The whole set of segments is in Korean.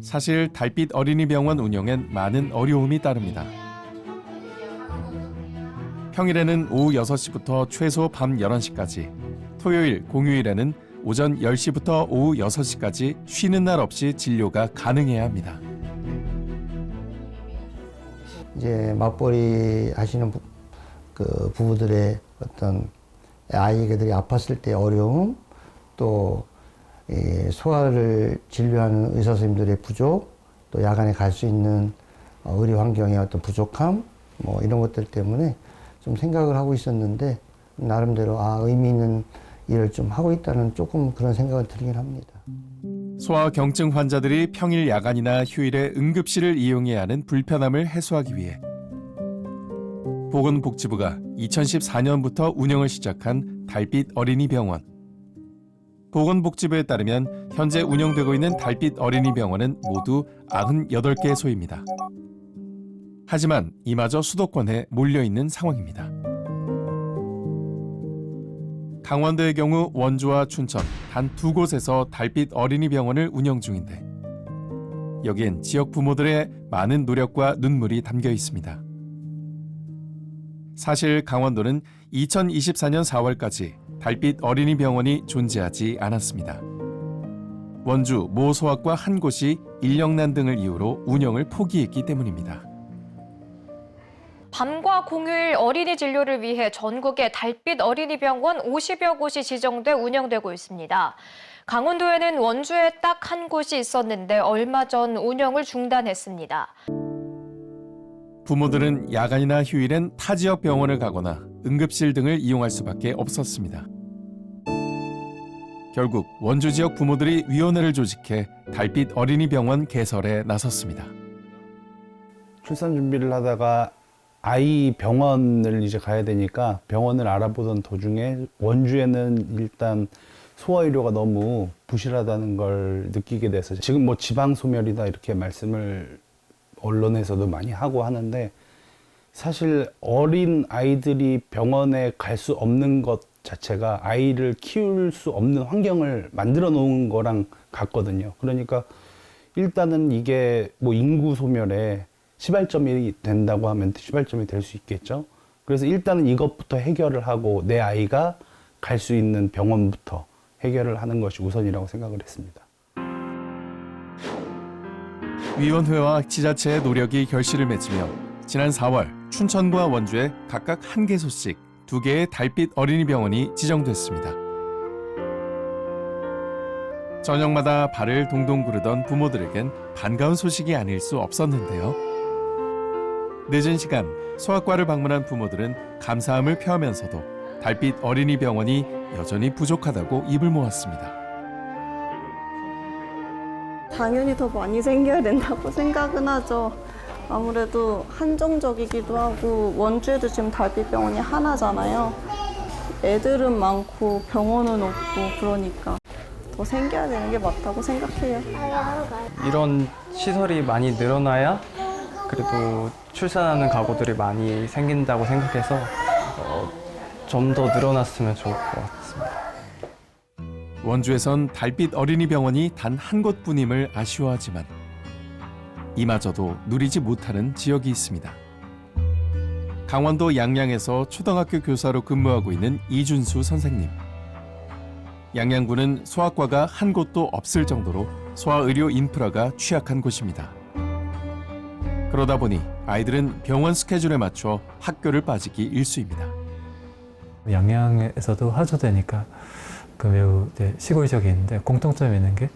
사실 달빛 어린이병원 운영엔 많은 어려움이 따릅니다. 평일에는 오후 6시부터 최소 밤 11시까지, 토요일, 공휴일에는 오전 10시부터 오후 6시까지 쉬는 날 없이 진료가 가능해야 합니다. 이제 맞벌이 하시는 그 부부들의 어떤 아이들이 아팠을 때 어려움, 또 소아를 진료하는 의사 선생님들의 부족, 또 야간에 갈 수 있는 의료 환경의 어떤 부족함, 뭐 이런 것들 때문에 좀 생각을 하고 있었는데 나름대로 의미 있는 일을 좀 하고 있다는 조금 그런 생각을 들긴 합니다. 소아 경증 환자들이 평일 야간이나 휴일에 응급실을 이용해야 하는 불편함을 해소하기 위해 보건복지부가 2014년부터 운영을 시작한 달빛 어린이병원. 보건복지부에 따르면 현재 운영되고 있는 달빛 어린이병원은 모두 98개소입니다. 하지만 이마저 수도권에 몰려있는 상황입니다. 강원도의 경우 원주와 춘천 단 2곳에서 달빛 어린이병원을 운영 중인데 여기엔 지역 부모들의 많은 노력과 눈물이 담겨 있습니다. 사실 강원도는 2024년 4월까지 달빛 어린이병원이 존재하지 않았습니다. 원주 모 소아과 한 곳이 인력난 등을 이유로 운영을 포기했기 때문입니다. 밤과 공휴일 어린이 진료를 위해 전국에 달빛 어린이병원 50여 곳이 지정돼 운영되고 있습니다. 강원도에는 원주에 딱 한 곳이 있었는데 얼마 전 운영을 중단했습니다. 부모들은 야간이나 휴일엔 타 지역 병원을 가거나 응급실 등을 이용할 수밖에 없었습니다. 결국 원주 지역 부모들이 위원회를 조직해 달빛 어린이병원 개설에 나섰습니다. 출산 준비를 하다가 아이 병원을 이제 가야 되니까 병원을 알아보던 도중에 원주에는 일단 소아의료가 너무 부실하다는 걸 느끼게 돼서 지금 뭐 지방소멸이다 이렇게 말씀을 언론에서도 많이 하고 하는데 사실 어린 아이들이 병원에 갈 수 없는 것 자체가 아이를 키울 수 없는 환경을 만들어 놓은 거랑 같거든요. 그러니까 일단은 이게 뭐 인구 소멸에 시발점이 된다고 하면 시발점이 될 수 있겠죠. 그래서 일단은 이것부터 해결을 하고 내 아이가 갈 수 있는 병원부터 해결을 하는 것이 우선이라고 생각을 했습니다. 위원회와 지자체의 노력이 결실을 맺으며 지난 4월 춘천과 원주에 각각 한 개소씩 2개의 달빛 어린이병원이 지정됐습니다. 저녁마다 발을 동동 구르던 부모들에겐 반가운 소식이 아닐 수 없었는데요. 늦은 시간 소아과를 방문한 부모들은 감사함을 표하면서도 달빛 어린이병원이 여전히 부족하다고 입을 모았습니다. 당연히 더 많이 생겨야 된다고 생각은 하죠. 아무래도 한정적이기도 하고 원주에도 지금 달빛병원이 하나잖아요. 애들은 많고 병원은 없고 그러니까 더 생겨야 되는 게 맞다고 생각해요. 이런 시설이 많이 늘어나야 그래도 출산하는 가구들이 많이 생긴다고 생각해서 좀 더 늘어났으면 좋을 것 같습니다. 원주에선 달빛 어린이병원이 단 한 곳뿐임을 아쉬워하지만 이마저도 누리지 못하는 지역이 있습니다. 강원도 양양에서 초등학교 교사로 근무하고 있는 이준수 선생님. 양양군은 소아과가 한 곳도 없을 정도로 소아의료 인프라가 취약한 곳입니다. 그러다 보니 아이들은 병원 스케줄에 맞춰 학교를 빠지기 일쑤입니다. 양양에서도 하조되니까 매우 시골 지역에 있는데 공통점이 있는 게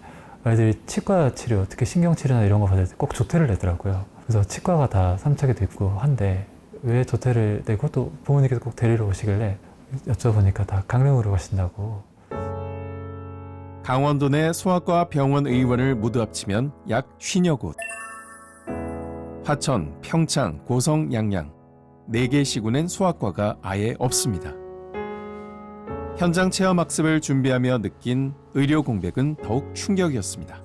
아이들이 치과 치료, 특히 신경치료나 이런 거 받을 때 꼭 조퇴를 내더라고요. 그래서 치과가 다 삼척이 돼 있고 한데 왜 조퇴를 내고 또 부모님께서 꼭 데리러 오시길래 여쭤보니까 다 강릉으로 가신다고. 강원도 내 소아과 병원 의원을 모두 합치면 약 50여 곳. 화천, 평창, 고성, 양양 4개 시군엔 소아과가 아예 없습니다. 현장 체험 학습을 준비하며 느낀 의료 공백은 더욱 충격이었습니다.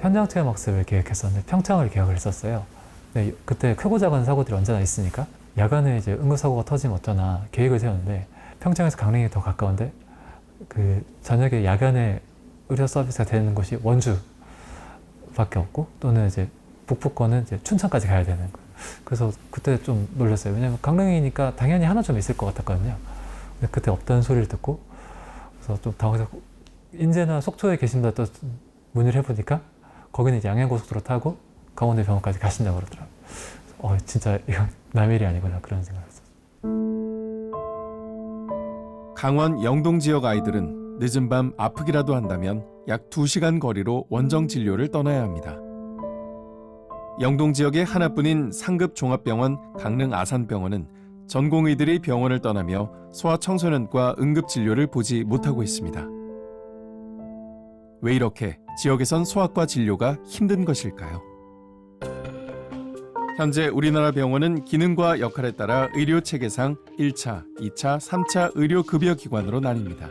현장 체험 학습을 계획했었는데 평창을 계획을 했었어요. 근데 그때 크고 작은 사고들이 언제나 있으니까 야간에 이제 응급사고가 터지면 어쩌나 계획을 세웠는데 평창에서 강릉이 더 가까운데 그 저녁에 야간에 의료 서비스가 되는 곳이 원주밖에 없고 또는 이제 북부권은 이제 춘천까지 가야 되는 거예요. 그래서 그때 좀 놀랐어요. 왜냐면 강릉이니까 당연히 하나 좀 있을 것 같았거든요. 근데 그때 없다는 소리를 듣고 그래서 좀 당황해서 인제나 속초에 계신 분들 또 문의를 해보니까 거기는 이제 양양고속도로 타고 강원도병원까지 가신다고 그러더라고요. 진짜 이건 남의 일이 아니구나 그런 생각을 했어요. 강원 영동 지역 아이들은 늦은 밤 아프기라도 한다면 약 2시간 거리로 원정 진료를 떠나야 합니다. 영동 지역의 하나뿐인 상급 종합병원 강릉 아산병원은 전공의들이 병원을 떠나며 소아청소년과 응급진료를 보지 못하고 있습니다. 왜 이렇게 지역에선 소아과 진료가 힘든 것일까요? 현재 우리나라 병원은 기능과 역할에 따라 의료체계상 1차, 2차, 3차 의료급여기관으로 나뉩니다.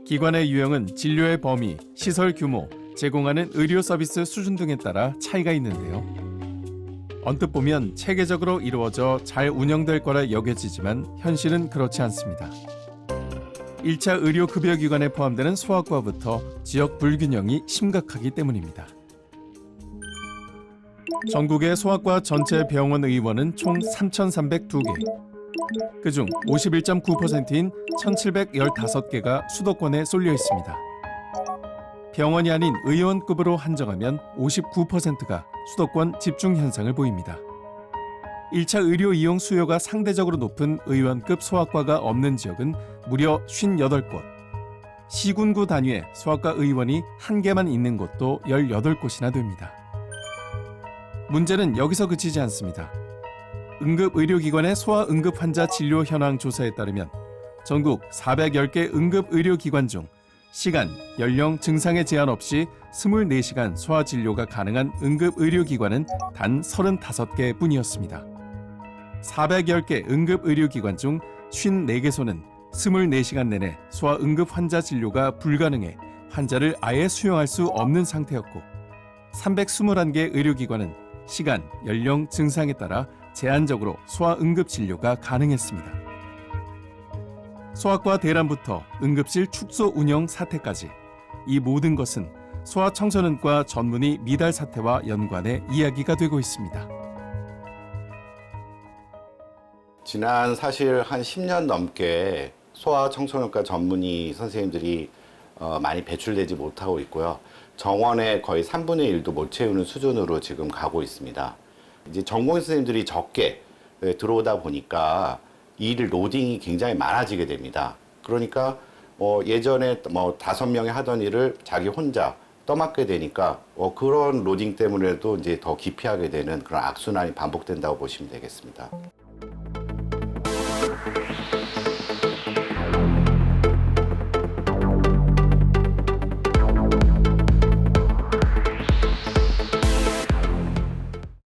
기관의 유형은 진료의 범위, 시설 규모, 제공하는 의료 서비스 수준 등에 따라 차이가 있는데요. 언뜻 보면 체계적으로 이루어져 잘 운영될 거라 여겨지지만 현실은 그렇지 않습니다. 1차 의료급여기관에 포함되는 소아과부터 지역 불균형이 심각하기 때문입니다. 전국의 소아과 전체 병원 의원은 총 3,302개. 그중 51.9%인 1,715개가 수도권에 쏠려 있습니다. 병원이 아닌 의원급으로 한정하면 59%가 수도권 집중 현상을 보입니다. 1차 의료 이용 수요가 상대적으로 높은 의원급 소아과가 없는 지역은 무려 58곳. 시군구 단위의 소아과 의원이 1개만 있는 곳도 18곳이나 됩니다. 문제는 여기서 그치지 않습니다. 응급의료기관의 소아응급 환자 진료 현황 조사에 따르면 전국 410개 응급의료기관 중 시간, 연령, 증상에 제한 없이 24시간 소아진료가 가능한 응급의료기관은 단 35개 뿐이었습니다. 410개 응급의료기관 중 54개소는 24시간 내내 소아응급 환자 진료가 불가능해 환자를 아예 수용할 수 없는 상태였고 321개 의료기관은 시간, 연령, 증상에 따라 제한적으로 소아응급 진료가 가능했습니다. 소아과 대란부터 응급실 축소 운영 사태까지 이 모든 것은 소아청소년과 전문의 미달 사태와 연관해 이야기가 되고 있습니다. 지난 사실 한 10년 넘게 소아청소년과 전문의 선생님들이 많이 배출되지 못하고 있고요. 정원의 거의 3분의 1도 못 채우는 수준으로 지금 가고 있습니다. 이제 전공의 선생님들이 적게 들어오다 보니까 일 로딩이 굉장히 많아지게 됩니다. 그러니까 예전에 5명이 하던 일을 자기 혼자 떠맡게 되니까 그런 로딩 때문에도 이제 더 기피하게 되는 그런 악순환이 반복된다고 보시면 되겠습니다.